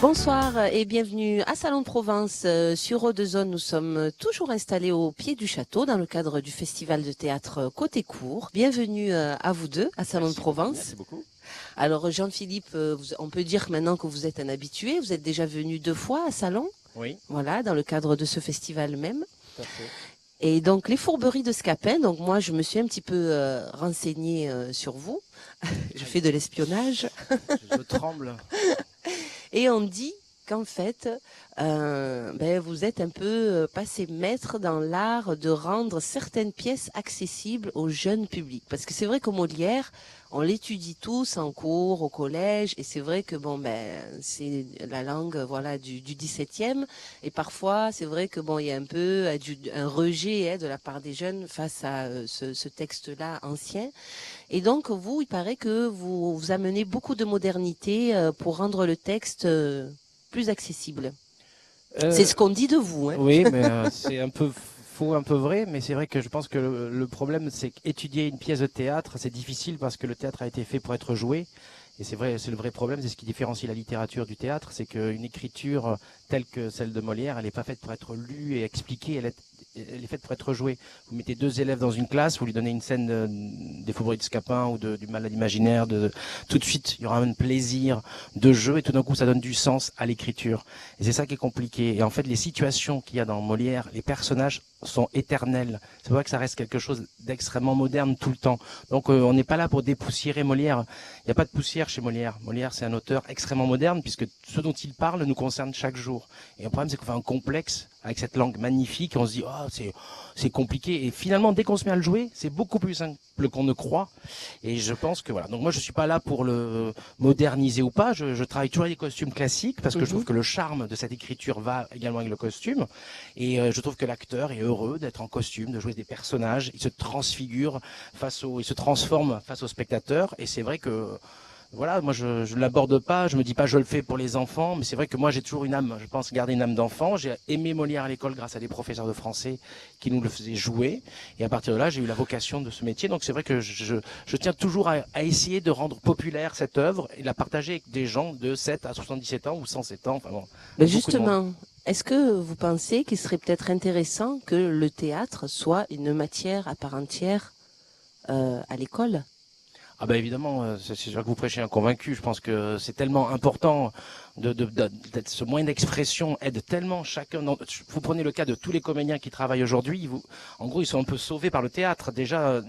Bonsoir et bienvenue à Salon de Provence. Sur Eau-de-Zone, nous sommes toujours installés au pied du château dans le cadre du festival de théâtre Côté Court. Bienvenue à vous deux à Salon de Provence. Merci beaucoup. Alors Jean-Philippe, on peut dire maintenant que vous êtes un habitué. Vous êtes déjà venu 2 fois à Salon. Oui. Voilà, dans le cadre de ce festival même. Tout à fait. Et donc les fourberies de Scapin. Donc moi, je me suis un petit peu renseignée sur vous. Je fais de l'espionnage. Je tremble. Et on dit qu'en fait, vous êtes un peu passé maître dans l'art de rendre certaines pièces accessibles au jeune public. Parce que c'est vrai qu'au Molière, on l'étudie tous en cours, au collège, et c'est vrai que c'est la langue du 17e, et parfois c'est vrai que il y a un peu un rejet de la part des jeunes face à ce texte-là ancien. Et donc vous, il paraît que vous amenez beaucoup de modernité pour rendre le texte plus accessible. C'est ce qu'on dit de vous. Hein. Oui, mais c'est un peu faux, un peu vrai, mais c'est vrai que je pense que le problème, c'est qu'étudier une pièce de théâtre, c'est difficile parce que le théâtre a été fait pour être joué. Et c'est vrai, c'est le vrai problème, c'est ce qui différencie la littérature du théâtre, c'est qu'une écriture telle que celle de Molière, elle n'est pas faite pour être lue et expliquée, elle est faite pour être jouée. Vous mettez 2 élèves dans une classe, vous lui donnez une scène des Fourberies de Scapin ou du Malade imaginaire, tout de suite, il y aura un plaisir de jeu et tout d'un coup, ça donne du sens à l'écriture. Et c'est ça qui est compliqué. Et en fait, les situations qu'il y a dans Molière, les personnages sont éternels. C'est vrai que ça reste quelque chose d'extrêmement moderne tout le temps. Donc, on n'est pas là pour dépoussiérer Molière. Il n'y a pas de poussière chez Molière. Molière, c'est un auteur extrêmement moderne puisque ce dont il parle nous concerne chaque jour. Et le problème, c'est qu'on fait un complexe avec cette langue magnifique et on se dit, c'est compliqué. Et finalement, dès qu'on se met à le jouer, c'est beaucoup plus simple qu'on ne croit. Et je pense que voilà. Donc moi, je suis pas là pour le moderniser ou pas. Je travaille toujours avec des costumes classiques parce que je trouve que le charme de cette écriture va également avec le costume. Et je trouve que l'acteur est heureux d'être en costume, de jouer des personnages. Il se transfigure il se transforme face au spectateur. Et c'est vrai que voilà, moi je l'aborde pas, je me dis pas je le fais pour les enfants, mais c'est vrai que moi j'ai toujours une âme, je pense garder une âme d'enfant. J'ai aimé Molière à l'école grâce à des professeurs de français qui nous le faisaient jouer, et à partir de là j'ai eu la vocation de ce métier. Donc c'est vrai que je tiens toujours à essayer de rendre populaire cette œuvre et de la partager avec des gens de 7 à 77 ans ou 107 ans. Enfin bon, justement, est-ce que vous pensez qu'il serait peut-être intéressant que le théâtre soit une matière à part entière à l'école ? Ah bah évidemment, c'est sûr que vous prêchez un convaincu. Je pense que c'est tellement important d'être ce moyen d'expression aide tellement chacun. Vous prenez le cas de tous les comédiens qui travaillent aujourd'hui. En gros, ils sont un peu sauvés par le théâtre. Déjà,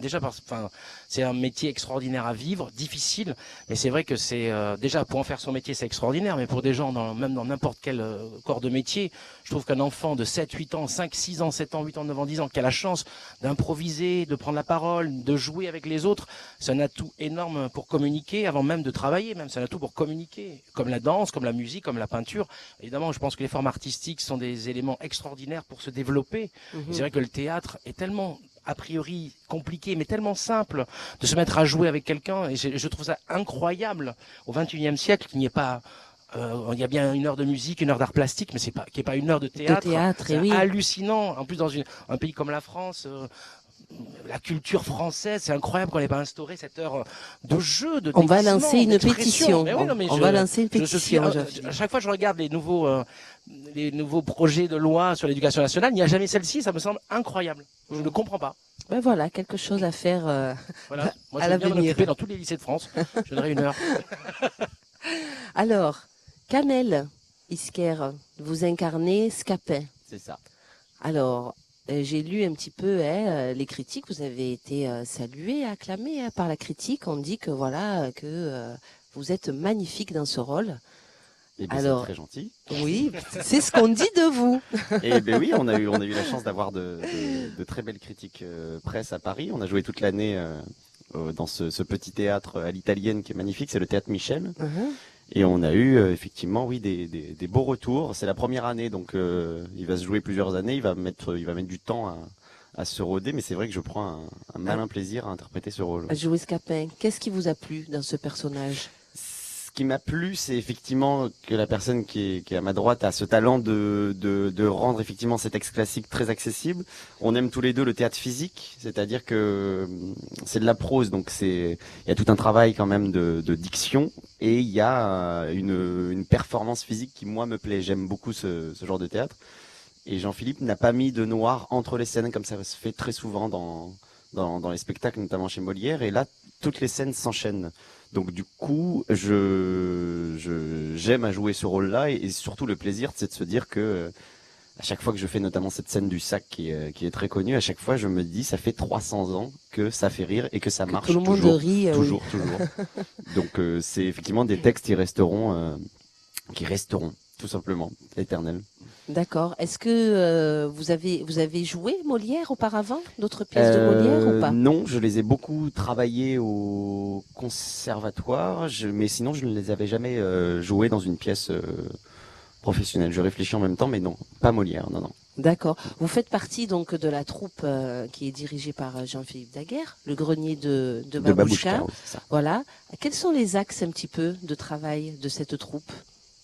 c'est un métier extraordinaire à vivre, difficile. Mais c'est vrai que c'est déjà pour en faire son métier, c'est extraordinaire. Mais pour des gens, même dans n'importe quel corps de métier, je trouve qu'un enfant de 7, 8 ans, 5, 6 ans, 7 ans, 8 ans, 9 ans, 10 ans, qui a la chance d'improviser, de prendre la parole, de jouer avec les autres, c'est un atout énorme pour communiquer avant même de travailler. Même c'est un atout pour communiquer, comme la danse, comme la musique, comme la peinture. Évidemment, je pense que les formes artistiques sont des éléments extraordinaires pour se développer. C'est vrai que le théâtre est tellement a priori compliqué, mais tellement simple de se mettre à jouer avec quelqu'un. Et je trouve ça incroyable au XXIe siècle qu'il n'y ait pas. Il y a bien 1 heure de musique, 1 heure d'art plastique, mais qu'il n'y ait pas 1 heure de théâtre. C'est hallucinant. En plus, dans un pays comme la France. La culture française, c'est incroyable qu'on n'ait pas instauré cette heure de jeu, de On va lancer une pétition. On va lancer une pétition. À chaque fois, je regarde les nouveaux projets de loi sur l'éducation nationale. Il n'y a jamais celle-ci. Ça me semble incroyable. Je ne comprends pas. Ben voilà, quelque chose à faire voilà. Moi, à je vais bien m'en l'avenir. occuper dans tous les lycées de France. Je donnerai 1 heure. Alors, Kamel Isker, vous incarnez Scapin. C'est ça. Alors, j'ai lu un petit peu les critiques. Vous avez été salué, acclamé par la critique. On dit que vous êtes magnifique dans ce rôle. Eh bien, c'est très gentil. Oui, c'est ce qu'on dit de vous. Eh bien oui, on a eu la chance d'avoir de très belles critiques presse à Paris. On a joué toute l'année dans ce petit théâtre à l'italienne qui est magnifique. C'est le Théâtre Michel. Et on a eu effectivement, oui, des beaux retours. C'est la première année, donc il va se jouer plusieurs années. Il va mettre du temps à se roder, mais c'est vrai que je prends un malin plaisir à interpréter ce rôle. À jouer Scapin. Qu'est-ce qui vous a plu dans ce personnage ? qui m'a plu, c'est effectivement que la personne qui est à ma droite a ce talent de rendre effectivement ces textes classiques très accessibles. On aime tous les deux le théâtre physique, c'est-à-dire que c'est de la prose, donc il y a tout un travail quand même de diction, et il y a une performance physique qui moi me plaît. J'aime beaucoup ce genre de théâtre. Et Jean-Philippe n'a pas mis de noir entre les scènes, comme ça se fait très souvent dans les spectacles, notamment chez Molière. Et là, toutes les scènes s'enchaînent. Donc du coup, j'aime à jouer ce rôle-là, et surtout le plaisir, c'est de se dire que à chaque fois que je fais notamment cette scène du sac qui est très connue, à chaque fois je me dis ça fait 300 ans que ça fait rire et que ça marche tout le monde toujours, rit, toujours, oui. toujours. Donc c'est effectivement des textes qui resteront tout simplement éternels. D'accord. Est-ce que vous avez joué Molière auparavant, d'autres pièces de Molière ou pas? Non, je les ai beaucoup travaillées au conservatoire, mais sinon je ne les avais jamais jouées dans une pièce professionnelle. Je réfléchis en même temps, mais non, pas Molière, non, non. D'accord. Vous faites partie donc de la troupe qui est dirigée par Jean-Philippe Daguerre, le grenier de Babouchka. Oui, c'est ça. Voilà. Quels sont les axes un petit peu de travail de cette troupe?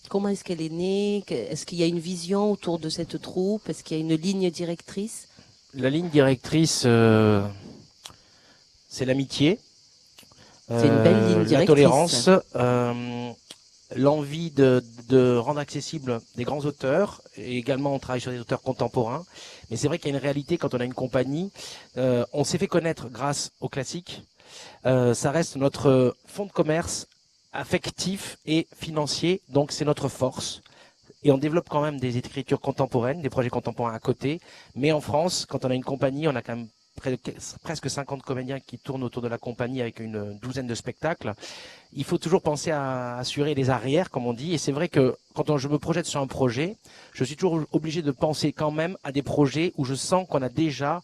Comment est-ce qu'elle est née? Est-ce qu'il y a une vision autour de cette troupe? Est-ce qu'il y a une ligne directrice? La ligne directrice, c'est l'amitié. C'est une belle ligne directrice. La tolérance, l'envie de rendre accessible des grands auteurs, et également on travaille sur des auteurs contemporains. Mais c'est vrai qu'il y a une réalité quand on a une compagnie. On s'est fait connaître grâce aux classiques. Ça reste notre fonds de commerce affectif et financier, donc c'est notre force. Et on développe quand même des écritures contemporaines, des projets contemporains à côté. Mais en France, quand on a une compagnie, on a quand même presque 50 comédiens qui tournent autour de la compagnie avec une douzaine de spectacles. Il faut toujours penser à assurer les arrières, comme on dit. Et c'est vrai que quand je me projette sur un projet, je suis toujours obligé de penser quand même à des projets où je sens qu'on a déjà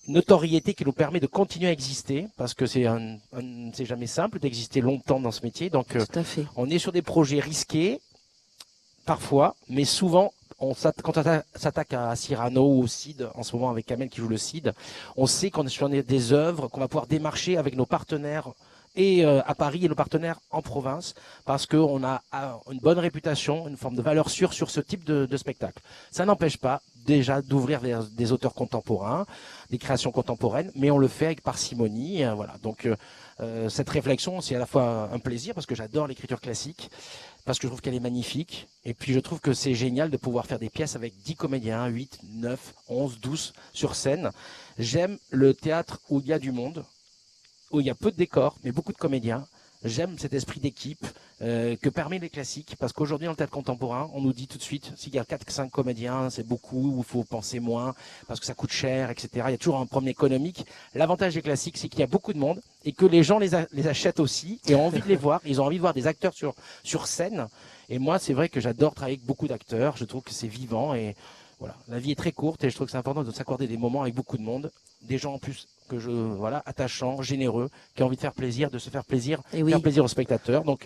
notoriété qui nous permet de continuer à exister, parce que c'est jamais simple d'exister longtemps dans ce métier. Donc, Tout à fait. on est sur des projets risqués, parfois, mais souvent, quand on s'attaque à Cyrano ou au Cid, en ce moment avec Kamel qui joue le Cid, on sait qu'on est sur des œuvres qu'on va pouvoir démarcher avec nos partenaires et à Paris et nos partenaires en province, parce qu'on a une bonne réputation, une forme de valeur sûre sur ce type de spectacle. Ça n'empêche pas déjà d'ouvrir vers des auteurs contemporains, des créations contemporaines, mais on le fait avec parcimonie. Voilà. Donc cette réflexion, c'est à la fois un plaisir parce que j'adore l'écriture classique, parce que je trouve qu'elle est magnifique, et puis je trouve que c'est génial de pouvoir faire des pièces avec 10 comédiens, 8, 9, 11, 12 sur scène. J'aime le théâtre où il y a du monde, où il y a peu de décors, mais beaucoup de comédiens. J'aime cet esprit d'équipe que permet les classiques, parce qu'aujourd'hui dans le théâtre contemporain, on nous dit tout de suite, s'il y a 4-5 comédiens, c'est beaucoup, il faut penser moins, parce que ça coûte cher, etc. Il y a toujours un problème économique. L'avantage des classiques, c'est qu'il y a beaucoup de monde, et que les gens les achètent aussi, et ont envie de les voir. Ils ont envie de voir des acteurs sur scène. Et moi, c'est vrai que j'adore travailler avec beaucoup d'acteurs, je trouve que c'est vivant, et voilà. La vie est très courte, et je trouve que c'est important de s'accorder des moments avec beaucoup de monde, des gens en plus attachants, généreux, qui ont envie de faire plaisir, de se faire plaisir, faire plaisir aux spectateurs. Donc,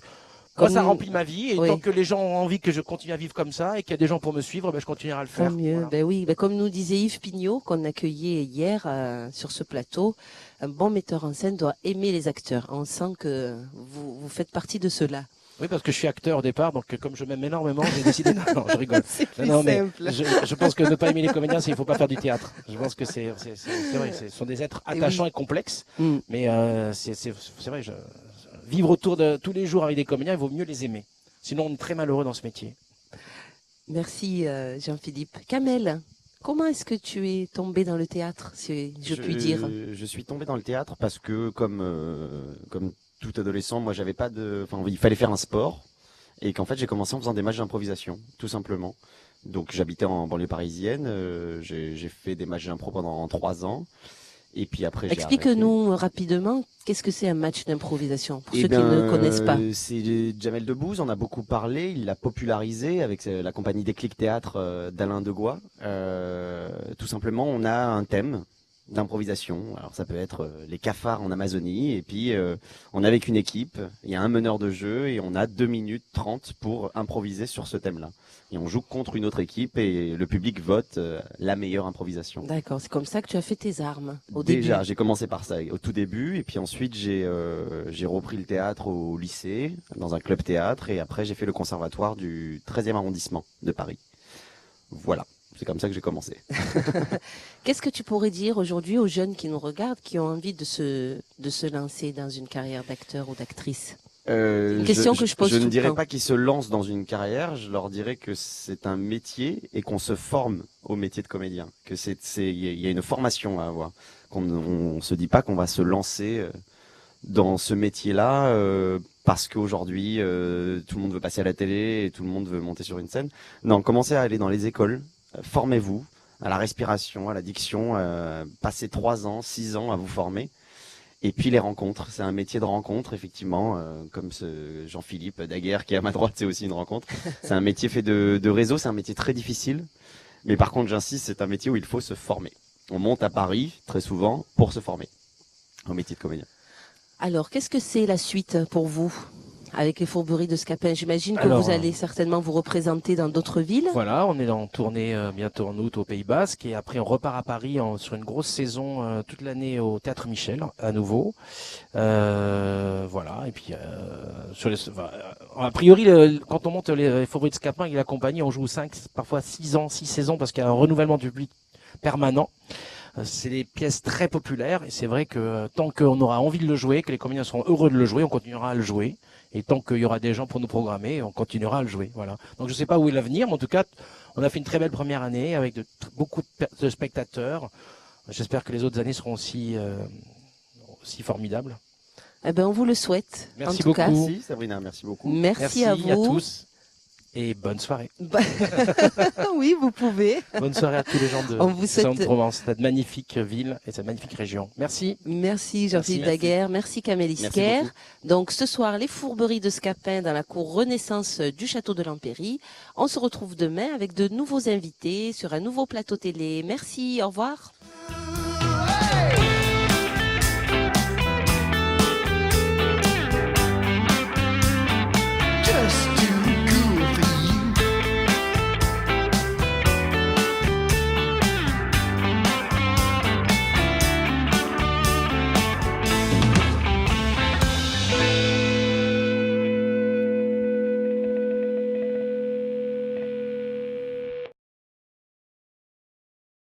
moi, ça remplit ma vie, et tant que les gens ont envie que je continue à vivre comme ça, et qu'il y a des gens pour me suivre, je continuerai à le faire. Tant mieux. Voilà. Ben oui, comme nous disait Yves Pignot, qu'on accueillait hier sur ce plateau, un bon metteur en scène doit aimer les acteurs. On sent que vous faites partie de ceux-là. Oui, parce que je suis acteur au départ, donc comme je m'aime énormément, j'ai décidé. Non, je rigole. C'est plus mais simple. Je pense que ne pas aimer les comédiens, c'est il faut pas faire du théâtre. Je pense que c'est vrai, ce sont des êtres attachants et complexes, mais c'est vrai. Vivre autour de tous les jours avec des comédiens, il vaut mieux les aimer. Sinon, on est très malheureux dans ce métier. Merci Jean-Philippe. Kamel, comment est-ce que tu es tombé dans le théâtre, si je puis dire? Je suis tombé dans le théâtre parce que comme tout adolescent, moi j'avais pas il fallait faire un sport, et qu'en fait j'ai commencé en faisant des matchs d'improvisation, tout simplement. Donc j'habitais en banlieue parisienne, j'ai fait des matchs d'impro pendant 3 ans, et puis après explique-nous rapidement, qu'est-ce que c'est un match d'improvisation pour ceux qui ne connaissent pas? C'est Jamel Debbouze, on a beaucoup parlé, il l'a popularisé avec la compagnie Déclic Théâtre d'Alain Degois. Tout simplement, on a un thème. d'improvisation. Alors ça peut être les cafards en Amazonie, et puis on est avec une équipe, il y a un meneur de jeu et on a 2 minutes 30 pour improviser sur ce thème-là. Et on joue contre une autre équipe et le public vote la meilleure improvisation. D'accord, c'est comme ça que tu as fait tes armes au Déjà, début. j'ai commencé par ça au tout début, et puis ensuite j'ai repris le théâtre au lycée, dans un club théâtre, et après j'ai fait le conservatoire du 13e arrondissement de Paris. Voilà, c'est comme ça que j'ai commencé. Qu'est-ce que tu pourrais dire aujourd'hui aux jeunes qui nous regardent, qui ont envie de se lancer dans une carrière d'acteur ou d'actrice? Une question que je pose je tout ne le dirais temps. pas qu'ils se lancent dans une carrière, je leur dirais que c'est un métier et qu'on se forme au métier de comédien. Que il y a une formation à avoir. On se dit pas qu'on va se lancer dans ce métier-là parce qu'aujourd'hui tout le monde veut passer à la télé et tout le monde veut monter sur une scène. Non, commencez à aller dans les écoles, formez-vous à la respiration, à la diction, passez 3 ans, 6 ans à vous former. Et puis les rencontres, c'est un métier de rencontre, effectivement, comme ce Jean-Philippe Daguerre qui est à ma droite, c'est aussi une rencontre. C'est un métier fait de réseau, c'est un métier très difficile. Mais par contre, j'insiste, c'est un métier où il faut se former. On monte à Paris, très souvent, pour se former au métier de comédien. Alors, qu'est-ce que c'est la suite pour vous avec les Fourberies de Scapin? J'imagine que Alors, vous allez certainement vous représenter dans d'autres villes. Voilà, on est en tournée bientôt en août au Pays Basque et après on repart à Paris sur une grosse saison toute l'année au Théâtre Michel à nouveau. Voilà, et puis a priori quand on monte les Fourberies de Scapin et la compagnie, on joue 5, parfois 6 ans, 6 saisons parce qu'il y a un renouvellement du public permanent. C'est des pièces très populaires et c'est vrai que tant qu'on aura envie de le jouer, que les comédiens seront heureux de le jouer, on continuera à le jouer. Et tant qu'il y aura des gens pour nous programmer, on continuera à le jouer. Voilà. Donc je ne sais pas où est l'avenir, mais en tout cas, on a fait une très belle première année avec beaucoup de spectateurs. J'espère que les autres années seront aussi formidables. Eh ben, on vous le souhaite. Merci en tout cas. Merci Sabrina, merci beaucoup. Merci à vous. à tous et bonne soirée. Oui, vous pouvez. Bonne soirée à tous les gens de On vous souhaite... Sainte-Provence, cette magnifique ville et cette magnifique région. Merci. Merci Jean-Philippe Daguerre, merci Camélie Sker. Donc ce soir, les Fourberies de Scapin dans la cour Renaissance du château de l'Empéry. On se retrouve demain avec de nouveaux invités sur un nouveau plateau télé. Merci, au revoir.